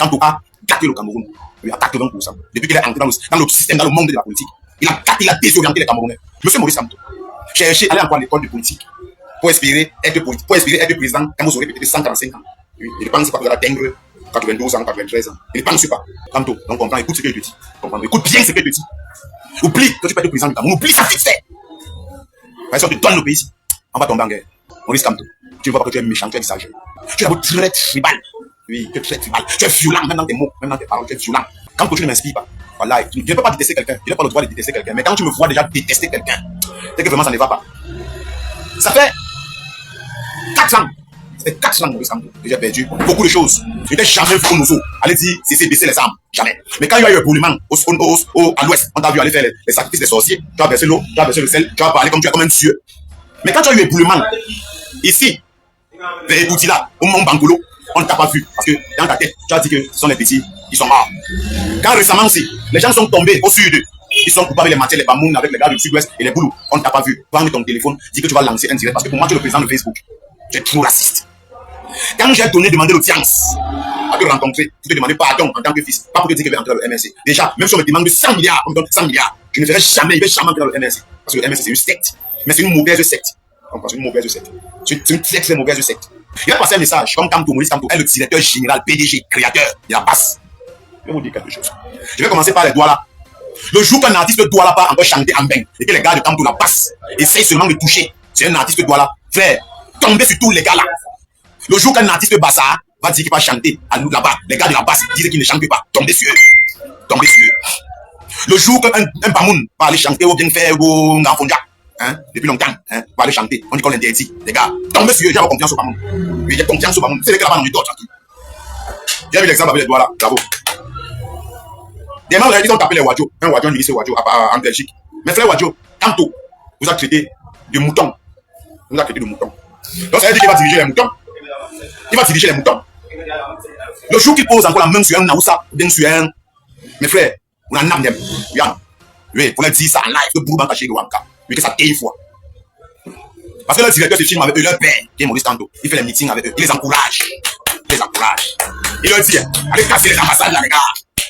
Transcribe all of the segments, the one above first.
Kamto a gâté le Cameroun. Oui, à 80%. Depuis qu'il est entré dans le système, dans le monde de la politique, il a gâté, il a désorienté les Camerounais. Monsieur Maurice Kamto, cherchez, allez encore à l'école de politique pour espérer être président quand vous aurez peut-être 145 ans. Oui, il ne pense pas que vous allez atteindre 92 ans, 93 ans. Il ne pense pas. Kamto, donc comprends, écoute ce qu'il te dit. Écoute bien ce qu'il te dit. Oublie que tu peux être président du Cameroun. Oublie ça, vite fait. Si on te donne le pays ici, on va tomber en guerre. Maurice Kamto, tu ne vois pas que tu es méchant, tu es exagéré. Tu es d'abord très tribal. Oui, tu es très tribal. Tu es violent, même dans tes mots, même dans tes paroles, tu es violent. Quand tu ne m'inspires pas, voilà, je ne peux pas détester quelqu'un. Je n'ai pas le droit de détester quelqu'un. Mais quand tu me vois déjà détester quelqu'un, c'est que vraiment ça ne va pas. Ça fait 4 ans. Ça fait 4 ans, Maurice Kamto, que j'ai perdu beaucoup de choses. Je n'étais jamais vu comme nous. Allez dire, c'est baisser les armes. Jamais. Mais quand il y a eu un éboulement à l'ouest, on t'a vu aller faire les sacrifices des sorciers, tu as versé l'eau, tu as versé le sel, tu as parlé comme un dieu. Mais quand tu as eu un éboulement, ici, vers Boutila, au Mont Bangolo, on ne t'a pas vu. Parce que dans ta tête, tu as dit que ce sont les petits, ils sont morts. Quand récemment aussi, les gens sont tombés au sud, ils sont coupés avec les matières, les Bamoun, avec les gars du sud-ouest et les Boulous. On ne t'a pas vu. Prends ton téléphone, dis que tu vas lancer un direct. Parce que pour moi, tu es le président de Facebook. Tu es trop raciste. Quand j'ai demandé l'audience à te rencontrer, tu te demandais pardon en tant que fils. Pas pour te dire que je vais entrer dans le MRC. Déjà, même si on me demande de 100 milliards, on me donne 100 milliards, je ne ferai jamais, entrer dans le MRC. Parce que le MRC, c'est une secte. Mais c'est une mauvaise secte. C'est une mauvaise secte. C'est une très très mauvaise secte. Il a passé un message, comme Kamto, Maurice Kamto est le directeur général, PDG, créateur de la passe. Je vais vous dire quelque chose. Je vais commencer par les Douala. Le jour qu'un artiste Douala part encore chanter en bain et que les gars de Kamto la passent, essayent seulement de toucher, c'est un artiste Douala, frère, tomber sur tous les gars là. Le jour qu'un artiste Bassa va dire qu'il va chanter à nous là-bas, les gars de la basse disent qu'ils ne chantent pas, tomber sur eux. Tomber sur eux. Le jour qu'un Bamoun va aller chanter ou bien faire ou Nganfondia, hein, depuis longtemps, hein, va aller chanter, on dit qu'on l'interdit. Les gars, tomber sur eux, j'ai confiance au Bamoun. Oui, j'ai confiance au Bamoun. C'est les gars là-bas dans le dos, tranquille. J'ai vu l'exemple avec les doigts là, bravo. Des membres, ils ont tapé les Wadjo, un Wadjo, un lycée Wadjo en Belgique. Mais frère Wadjo, Kamto vous a traité de mouton. Vous a traité de mouton. Donc ça veut dire qu'il va diriger les moutons. Il va diriger les moutons. Le jour qu'il pose encore la main sur un Naoussa, bien sur un. Mes frères, on a un âme. Oui, pour leur dire ça en live, que Bourban caché de Wanka. Mais que ça paye fois. Parce que le directeur se filme avec eux, leur père, qui est Maurice Kamto. Il fait les meetings avec eux, il les encourage. Il les encourage. Il leur dit, allez casser les ambassades là, les gars.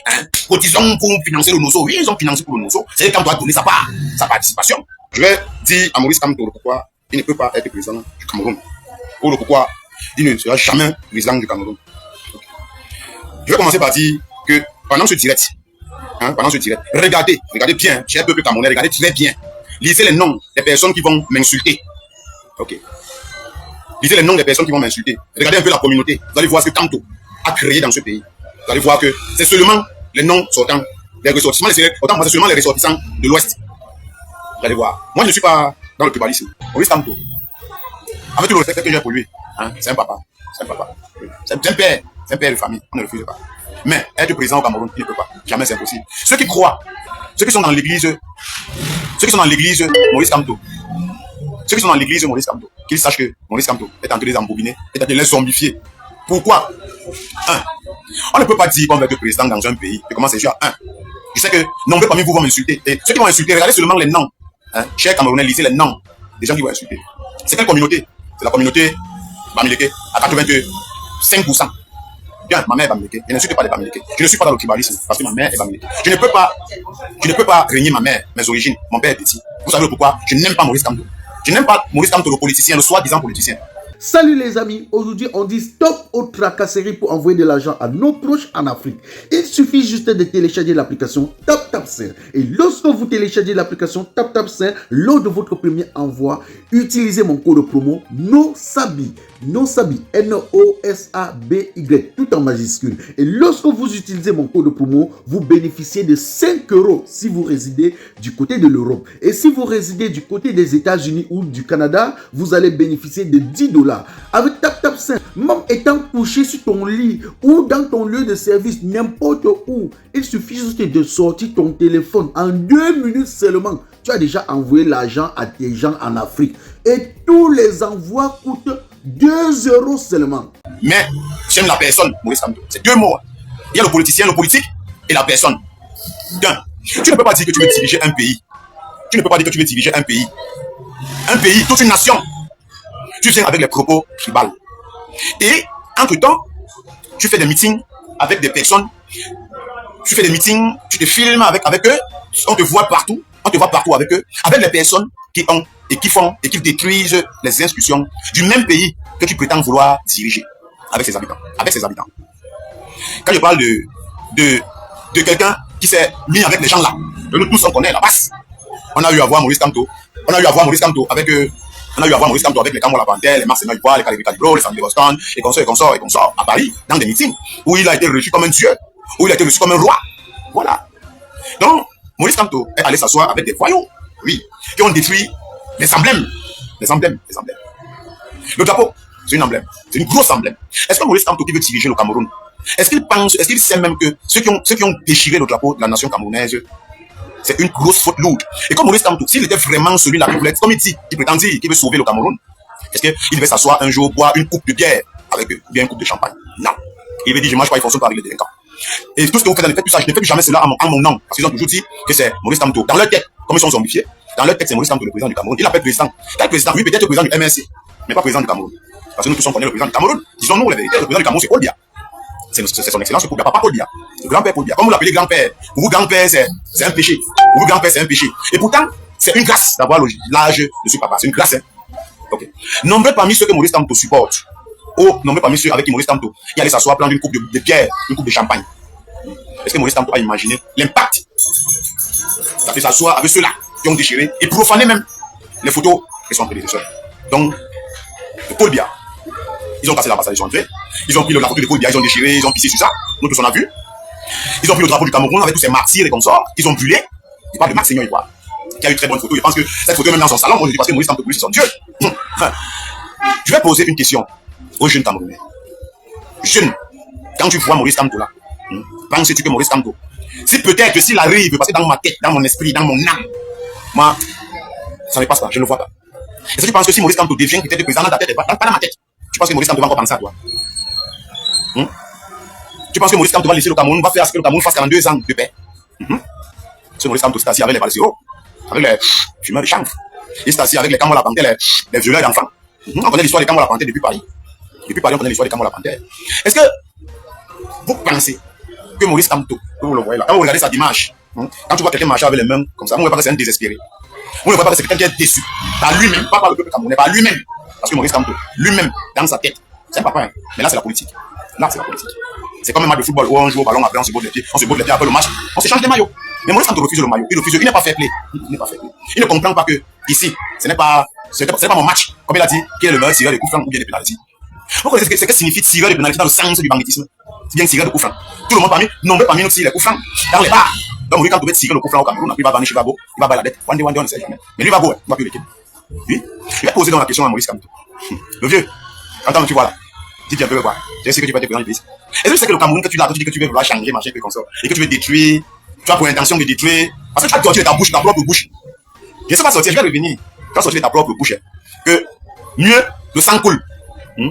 Hein? Cotisons pour financer le Nozo. Oui, ils ont financé pour le Nozo. C'est quand on doit donner sa part, sa participation. Je vais dire à Maurice Kamto pourquoi il ne peut pas être président du Cameroun. Ou le pourquoi il ne sera jamais président du Cameroun. Je vais commencer par dire que pendant ce direct, regardez bien, j'ai un peuple camerounais, regardez très bien. Lisez les noms des personnes qui vont m'insulter. Ok. Lisez les noms des personnes qui vont m'insulter. Regardez un peu la communauté. Vous allez voir ce que Kamto a créé dans ce pays. Vous allez voir que c'est seulement les noms sortants, les ressortissants, c'est seulement les ressortissants de l'Ouest. Vous allez voir. Moi, je ne suis pas dans le tribalisme. Maurice Kamto, avec tout le respect que j'ai pour lui, hein, c'est un papa. C'est un papa. C'est un père. C'est un père de famille. On ne refuse pas. Mais être président au Cameroun, il ne peut pas. Jamais, c'est impossible. Ceux qui croient, ceux qui sont dans l'église, Maurice Kamto, qu'ils sachent que Maurice Kamto est en train de les embobiner, est en train de les zombifier. Pourquoi? On ne peut pas dire qu'on veut être président dans un pays et commencer déjà. Je sais que nombreux parmi vous vont m'insulter. Et ceux qui vont insulter, regardez seulement les noms. Hein? Chers Camerounais, lisez les noms des gens qui vont insulter. C'est quelle communauté? C'est la communauté Bamileke à 85%. Bien, ma mère est Bamileke. Je n'insulte pas les Bamileke. Je ne suis pas dans le tribalisme parce que ma mère est Bamileke. Je ne peux pas régner ma mère, mes origines. Mon père est petit. Vous savez pourquoi? Je n'aime pas Maurice Kamto. Je n'aime pas Maurice Kamto, le politicien, le soi-disant politicien. Salut les amis, aujourd'hui on dit stop aux tracasseries pour envoyer de l'argent à nos proches en Afrique. Il suffit juste de télécharger l'application TapTapSend. Et lorsque vous téléchargez l'application TapTapSend, lors de votre premier envoi, utilisez mon code promo NOSABI, N-O-S-A-B-Y, tout en majuscule. Et lorsque vous utilisez mon code promo, vous bénéficiez de 5 € si vous résidez du côté de l'Europe. Et si vous résidez du côté des États-Unis ou du Canada, vous allez bénéficier de 10 $. Avec TapTapSend, même étant couché sur ton lit ou dans ton lieu de service, n'importe où, il suffit juste de sortir ton téléphone. En 2 minutes seulement, tu as déjà envoyé l'argent à tes gens en Afrique. Et tous les envois coûtent 2 € seulement. Mais j'aime la personne, Maurice Kamto. C'est 2 mots. Il y a le politicien, le politique et la personne. Tu ne peux pas dire que tu veux diriger un pays. Un pays, toute une nation. Tu viens avec les propos tribales. Et, entre-temps, tu fais des meetings avec des personnes, tu fais des meetings, tu te filmes avec eux, on te voit partout avec eux, avec les personnes qui ont et qui font et qui détruisent les institutions du même pays que tu prétends vouloir diriger avec ses habitants. Quand je parle de quelqu'un qui s'est mis avec les gens là, nous tous on connaît la base. On a eu à voir Maurice Kamto. Avec les Cameroun Panthère, les Marseillais Ivoire, les Calibri Calibro, les familles de Boston, et consorts, à Paris, dans des meetings, où il a été reçu comme un dieu, où il a été reçu comme un roi. Voilà. Donc, Maurice Kamto est allé s'asseoir avec des voyous, oui, qui ont détruit les emblèmes. Le drapeau, c'est une emblème. C'est une grosse emblème. Est-ce que Maurice Kamto qui veut diriger le Cameroun, est-ce qu'il sait même que ceux qui ont déchiré le drapeau de la nation camerounaise, c'est une grosse faute lourde. Et comme Maurice Kamto, s'il était vraiment celui-là, comme il dit, qui prétend dire qu'il veut sauver le Cameroun, est-ce qu'il devait s'asseoir un jour, boire une coupe de bière avec eux, ou bien une coupe de champagne? Non. Il veut dire, je ne mange pas, il fonctionne pas avec les délinquants. Et tout ce que vous faites, ne faites plus ça. Je ne fais plus jamais cela en mon nom. Parce qu'ils ont toujours dit que c'est Maurice Kamto. Dans leur tête, comme ils sont zombifiés, dans leur tête, c'est Maurice Kamto, le président du Cameroun. Il appelle président. Quel président? Oui, peut-être le président du MRC, mais pas président du Cameroun. Parce que nous tous on connaît le président du Cameroun. Disons-nous la vérité, le président du Cameroun, c'est Paul Biya. C'est son excellence, Paul Biya, papa Paul Biya. Le grand-père Paul Biya. Comme vous l'appelez grand-père, pour vous, grand-père, c'est un péché. Pour vous, grand-père, c'est un péché. Et pourtant, c'est une grâce d'avoir l'âge de ce papa. C'est une grâce, hein. Ok. Nombreux parmi ceux que Maurice Kamto supporte, nombreux parmi ceux avec qui Maurice Kamto, il allait s'asseoir, prendre une coupe de bière, une coupe de champagne. Est-ce que Maurice Kamto a imaginé l'impact? Ça fait s'asseoir avec ceux-là qui ont déchiré et profané même les photos de son prédécesseur. Donc, de Paul Biya. Ils ont cassé l'ambassade, ils sont entrés. Ils ont pris la photo de Paul Biya, ils ont déchiré, ils ont pissé sur ça. Nous tous on a vu. Ils ont pris le drapeau du Cameroun avec tous ces martyrs et consorts. Ils ont brûlé. Il parle de Marseillais Ivoire, qui a eu très bonne photo. Je pense que cette photo est même dans son salon. Moi, je dis parce que Maurice Kamto, c'est son Dieu. Je vais poser une question aux jeunes Camerounais. Jeunes, quand tu vois Maurice Kamto là, penses-tu que Maurice Kamto, si peut-être s'il arrive, parce que dans ma tête, dans mon esprit, dans mon âme, moi, ça ne passe pas, je ne le vois pas. Est-ce que tu penses que si Maurice Kamto devient peut-être président dans ta tête, pas dans ma tête, tu penses que Maurice Kamto va encore penser à toi? Tu penses que Maurice Kamto va laisser le Cameroun, va faire ce que le Cameroun fasse 42 ans de paix? Ce Maurice Kamto s'est assis avec les Balzero, avec les fumeurs de chanvre. Il s'est assis avec les Cameroun Panthère, les violeurs d'enfants. On connaît l'histoire des Cameroun Panthère depuis Paris. Depuis Paris, on connaît l'histoire des Cameroun Panthère. Est-ce que vous pensez que Maurice Kamto, vous le voyez là, quand vous regardez sa dimanche, quand tu vois quelqu'un marcher avec les mains comme ça, vous ne voyez pas que c'est un désespéré. Vous ne voyez pas que c'est quelqu'un qui est déçu par lui-même, pas par le peuple camerounais, par lui-même. Parce que Maurice Kamto, lui-même, dans sa tête, c'est un papa, hein. Mais là, c'est la politique. Là, c'est la politique. C'est comme un match de football où on joue au ballon, après on se botte les pieds, après le match, on se change les maillots. Mais Maurice Kamto refuse le maillot. Il refuse, il n'est pas fair play. Il ne comprend pas que ici, ce n'est pas mon match. Comme il a dit, qui est le meilleur tireur de coup franc ou bien de pénalty. Vous connaissez ce que signifie tireur de pénalty dans le sens du banditisme? C'est bien tireur de coup franc. Tout le monde nombreux parmi nous tire les coups francs dans les bars. Donc Maurice Kamto peut tirer le coup franc au Cameroun, il va venir chez Babo, il va balader. On ne sait jamais. Mais lui va beau, il va plus l'équipe. Oui. Il va poser dans la question à Maurice Kamto. Le vieux, entends, tu vois là. Dis un peu le voir. Je sais que tu vas être président du pays. Est-ce que tu sais que le Cameroun, que tu dis que tu veux vouloir changer, machin, comme ça, et que tu veux détruire, tu as pour intention de détruire, parce que tu as sorti de ta bouche, ta propre bouche. Je ne sais pas sortir, je vais revenir. Tu as sorti de ta propre bouche, que mieux le sang coule.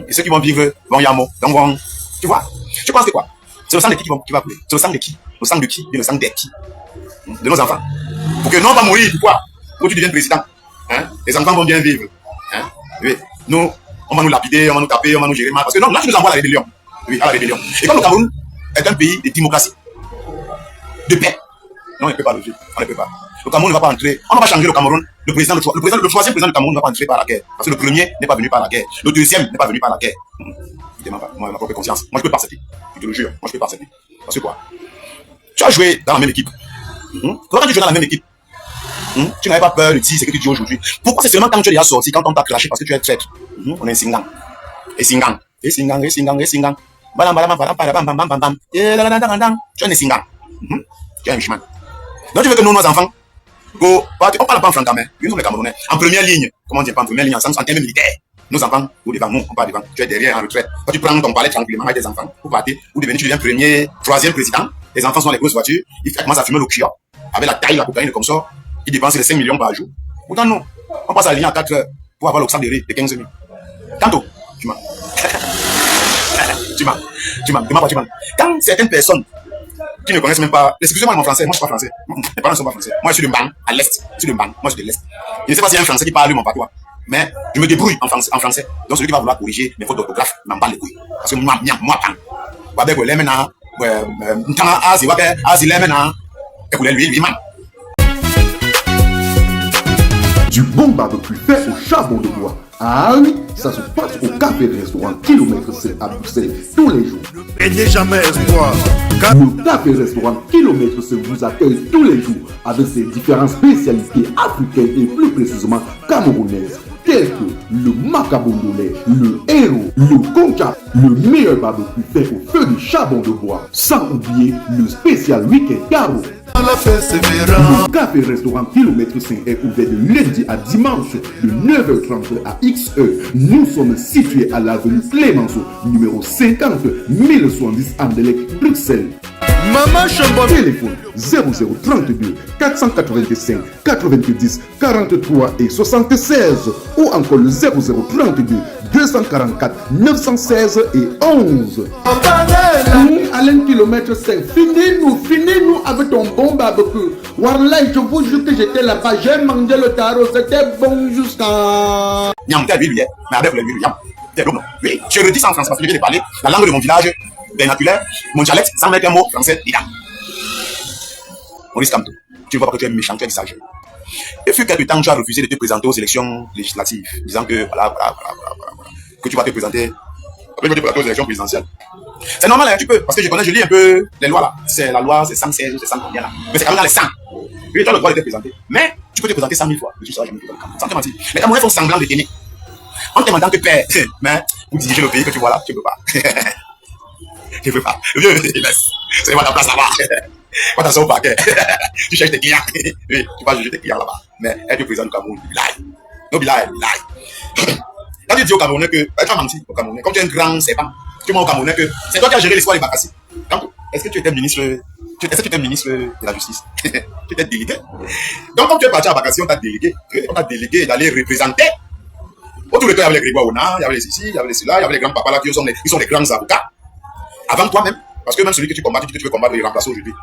Et ceux qui vont vivre vont yamo, donc vont. Tu vois? Tu penses que quoi? C'est le sang de qui va couler? C'est le sang de qui? Le sang de qui? Et le sang des qui? De nos enfants. Pour que non pas mourir, pourquoi? Pour que tu deviennes président. Les enfants vont bien vivre. Oui. Nous, on va nous lapider, on va nous taper, on va nous gérer mal. Parce que non, là, tu nous envoies à la rébellion. Oui, à la rébellion. Et comme le Cameroun est un pays de démocratie, de paix, non, on ne peut pas le vivre. On ne peut pas. Le Cameroun ne va pas entrer. On ne va pas changer le Cameroun. Le troisième président du Cameroun ne va pas entrer par la guerre. Parce que le premier n'est pas venu par la guerre. Le deuxième n'est pas venu par la guerre. Moi, ma propre conscience. Moi, je peux pas accepter. Je te le jure. Moi, je peux pas accepter. Parce que quoi? Tu as joué dans la même équipe. Quand tu joues dans la même équipe, tu n'avais pas peur de dire ce que tu dis aujourd'hui. Pourquoi c'est seulement quand tu es déjà sorti, quand on t'a craché parce que tu es traître? On est un singang. Et singang. Balam, balam, balam, balam, bam, bam, bam, bam. Tu es un singang. Tu es un chemin. Donc tu veux que nous, nos enfants, on parle pas en franc-cameroun, nous sommes les Camerounais, en première ligne, comment on dit pas en première ligne, en termes militaires. Nos enfants, vous devant nous, on part devant, tu es derrière en retraite. Quand tu prends ton palais tranquillement avec tes enfants, vous partez, vous deviens premier, troisième président, les enfants sont dans les grosses voitures, ils commencent à fumer le cuir, avec la taille, la cocaïne comme ça, ils dépensent les 5 millions par jour. Pourtant nous, on passe à la ligne à 4 heures pour avoir l'oxyde de riz de 15 000. Tantôt, tu m'as. Quand certaines personnes qui ne connaissent même pas, excusez-moi mon français, moi je suis pas français, mes parents ne sont pas français, moi je suis de Mbang, à l'est, moi je suis de l'est. Je ne sais pas s'il y a un français qui parle mon patois, mais je me débrouille en français, donc celui qui va vouloir corriger mes fautes d'orthographe m'en parle les couilles, parce que moi, Ntanga Azi Wake, Azi Lemena, et pour lui, man. Du bon barbecue fait au charbon de bois. Ah oui, ça se passe au café restaurant Kilomètre 7 à Bruxelles tous les jours. Ne perdez jamais espoir. Le café restaurant Kilomètre 7 vous accueille tous les jours avec ses différentes spécialités africaines et plus précisément camerounaises, telles que le macabondolais, le héros, le concha, le meilleur barbecue fait au feu de charbon de bois, sans oublier le spécial week-end garo. Le café restaurant Kilomètre 5 est ouvert de lundi à dimanche de 9h30 à XE. Nous sommes situés à l'avenue Clémenceau, numéro 50 1070 Anderlecht, Bruxelles. Maman Chambon. Téléphone 0032 485 90 43 et 76 ou encore le 0032 244 916 et 11. Alain Kilomètre 5, finis-nous avec ton bon barbecue. Warlai, je vous jure que j'étais là-bas, j'ai mangé le taro, c'était bon jusqu'à... Nyam, t'es lui, mais avec le lui, Nyam. T'es non. Oui, je redis ça en français parce que je viens de parler la langue de mon village, vernaculaire, mon dialecte, sans mettre un mot français, il a. Maurice Kamto, tu ne vois pas que tu es méchant, tu es exagéré. Et fut quelque temps, tu as refusé de te présenter aux élections législatives, disant que voilà, que tu vas te présenter aux élections présidentielles. C'est normal, hein, tu peux, parce que je lis un peu les lois là. C'est la loi, c'est 116, c'est 100 combien là. Mais c'est quand même dans les 100. Oui, tu as le droit de te présenter. Mais tu peux te présenter 100 000 fois. Tu seras jamais dans le Cameroun. Sans te mentir. Les Camerounais font semblant de t'aimer. En te demandant que père, mais pour diriger le pays que tu vois là, tu ne peux pas. Tu ne peux pas. Le vieux, il laisse. C'est pas ta place là-bas. Pas t'asseoir au parquet. Tu cherches tes clients. Oui, tu vas juger tes clients là-bas. Mais elle te présente au Cameroun. Bilai. Non, bilai. Quand tu dis au Camerounais que, tu vas mentir au Camerounais, comme tu es un grand serpent, tu m'as au Camerounais que c'est toi qui as géré l'histoire des Bakassi. Est-ce que tu étais ministre de la justice? Tu étais délégué. Donc, quand tu es parti à Bakassi, on t'a délégué d'aller représenter. Autour de toi, il y avait les Grégoire Ona, il y avait les ici, il y avait les ceux-là, il y avait les grands papas là qui sont les grands avocats. Avant toi-même, parce que même celui que tu combats, tu dis que tu veux combattre et remplacer aujourd'hui.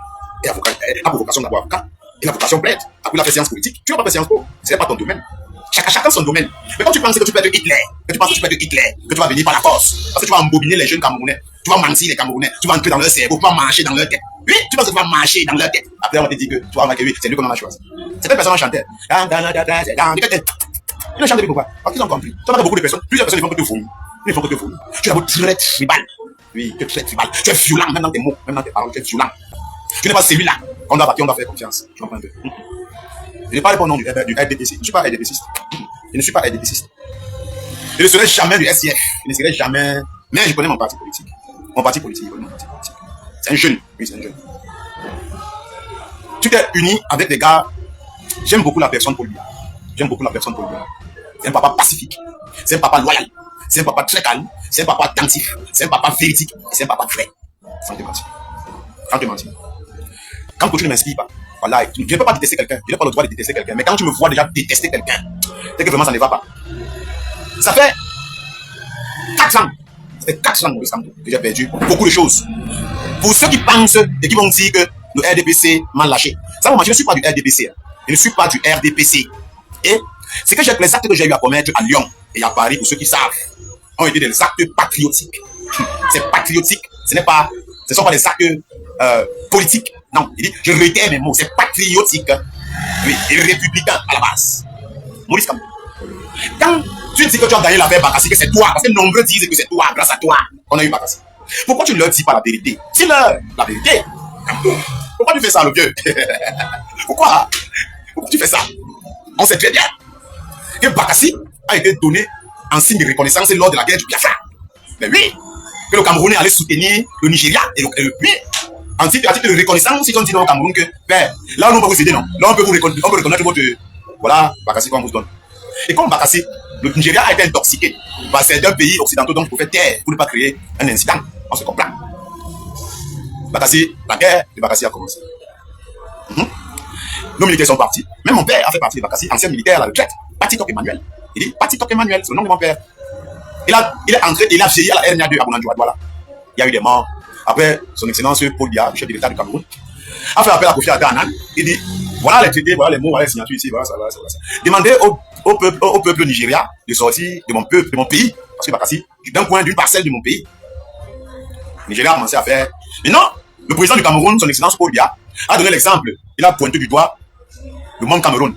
Et avocat, a pour vocation d'avoir avocat. Et la vocation plaide. Après, il a fait science politique. Tu n'as pas fait science po. Ce n'est pas ton domaine. Chacun son domaine. Mais quand tu penses que tu peux être Hitler, que tu vas venir par la force, parce que tu vas embobiner les jeunes Camerounais, tu vas mentir les Camerounais, tu vas entrer dans leur cerveau, tu vas marcher dans leur tête. Oui, tu penses que tu vas marcher dans leur tête. Après, on va te dire que tu vas remarquer, oui, c'est lui qu'on a choisi. Cette personne chantait. Il ne chante plus pourquoi? Parce qu'ils ont compris. Tu as beaucoup de personnes, plusieurs personnes, ils font que te vomir. Ils font que te vomir. Tu es d'abord très tribal. Oui, tu es très tribal. Tu es violent, même dans tes mots, même dans tes paroles, tu es violent. Tu n'es pas celui-là qu'on doit bâtir, on doit faire confiance. Tu comprends un peu? Je ne parle pas au nom du RDPC. Je ne suis pas RDPCiste. Je ne suis pas RDPCiste. Je ne serai jamais du SCF. Je ne serai jamais. Mais je connais mon parti politique. Mon parti politique. C'est un jeune. Oui, c'est un jeune. Tu t'es uni avec des gars. J'aime beaucoup la personne Paul Biya. C'est un papa pacifique. C'est un papa loyal. C'est un papa très calme. C'est un papa attentif. C'est un papa véridique. C'est un papa vrai. Sans te mentir. Quand tu ne m'inspires pas, voilà, je ne peux pas détester quelqu'un. Je n'ai pas le droit de détester quelqu'un. Mais quand tu me vois déjà détester quelqu'un, c'est que vraiment ça ne va pas. Ça fait 4 ans. C'est 4 ans, Maurice Kamto, que j'ai perdu beaucoup de choses. Pour ceux qui pensent et qui vont dire que le RDPC m'a lâché. Ça, moi, je ne suis pas du RDPC. Je ne suis pas du RDPC. Et c'est que les actes que j'ai eu à commettre à Lyon et à Paris, pour ceux qui savent, ont été des actes patriotiques. C'est patriotique. Ce ne sont pas des actes politiques. Non, il dit, je réitère mes mots, c'est patriotique. Oui, et républicain à la base. Maurice Kamto. Quand tu dis que tu as gagné l'affaire Bakassi, que c'est toi, parce que nombreux disent que c'est toi, grâce à toi, qu'on a eu Bakassi. Pourquoi tu ne leur dis pas la vérité? Dis-leur la vérité. Pourquoi tu fais ça, le vieux? Pourquoi tu fais ça? On sait très bien que Bakassi a été donné en signe de reconnaissance lors de la guerre du Biafra. Mais oui, que le Camerounais allait soutenir le Nigeria et le oui. En titre de reconnaissance, ils ont dit au Cameroun que, ben, là, on peut vous aider, non? Là, on peut reconnaître votre, voilà, Bakassi qu'on vous donne. Et comme Bakassi, le Nigeria a été intoxiqué par certains pays occidentaux, donc il faut faire taire pour ne pas créer un incident. On se comprend. Bakassi, la guerre de Bakassi a commencé. Nos militaires sont partis. Même mon père a fait partie de Bakassi, ancien militaire à la retraite. Patitok Emmanuel. Il dit Patitok Emmanuel, c'est le nom de mon père. Il est entré, il a vieilli à la RNA 2 à Bonanjoua. Voilà. Il y a eu des morts. Après, son excellence Paul Biya, chef de l'État du Cameroun, a fait appel à Kofi Annan. Il dit voilà les traités, voilà les mots, voilà les signatures ici, voilà ça. Demandez au peuple nigérien de sortir de mon peuple, de mon pays, parce que Bakassi, d'un coin, d'une parcelle de mon pays. Le Nigeria a commencé à faire. Mais non, Le président du Cameroun, son excellence Paul Biya, a donné l'exemple. Il a pointé du doigt le monde Cameroun.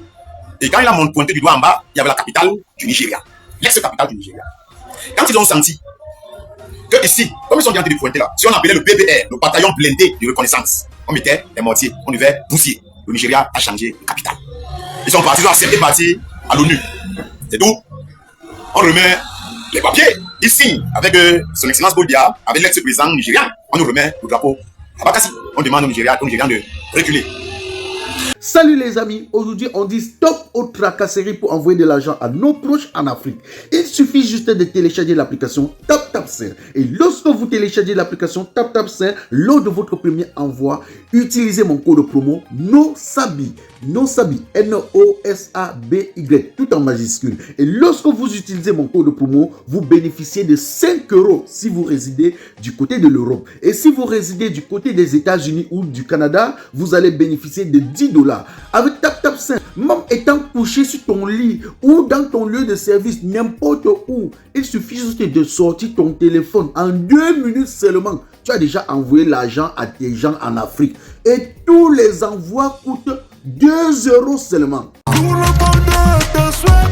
Et quand il a pointé du doigt en bas, il y avait la capitale du Nigeria. L'ex-capitale du Nigeria. Quand ils ont senti que ici, comme ils sont en train de pointer là, si on appelait le BBR, le bataillon blindé de reconnaissance, on mettait des mortiers, on devait pousser. Le Nigeria a changé de capitale. Ils sont partis, ils ont accepté de partir à l'ONU. C'est tout. On remet les papiers, ils signent avec son excellence Paul Biya, avec l'ex-président nigérian. On nous remet le drapeau à Bakassi. On demande aux Nigérians de reculer. Salut les amis, aujourd'hui on dit stop aux tracasseries pour envoyer de l'argent à nos proches en Afrique. Il suffit juste de télécharger l'application TapTapSend. Et lorsque vous téléchargez l'application TapTapSend, lors de votre premier envoi, utilisez mon code promo NOSABI. NOSABI, N-O-S-A-B-Y, tout en majuscule. Et lorsque vous utilisez mon code promo, vous bénéficiez de 5 € si vous résidez du côté de l'Europe. Et si vous résidez du côté des États-Unis ou du Canada, vous allez bénéficier de 10 $. Avec TapTapSend, même étant couché sur ton lit ou dans ton lieu de service, n'importe où, il suffit juste de sortir ton téléphone. En 2 minutes seulement, tu as déjà envoyé l'argent à tes gens en Afrique. Et tous les envois coûtent 2 € seulement. Tout le monde te souhaite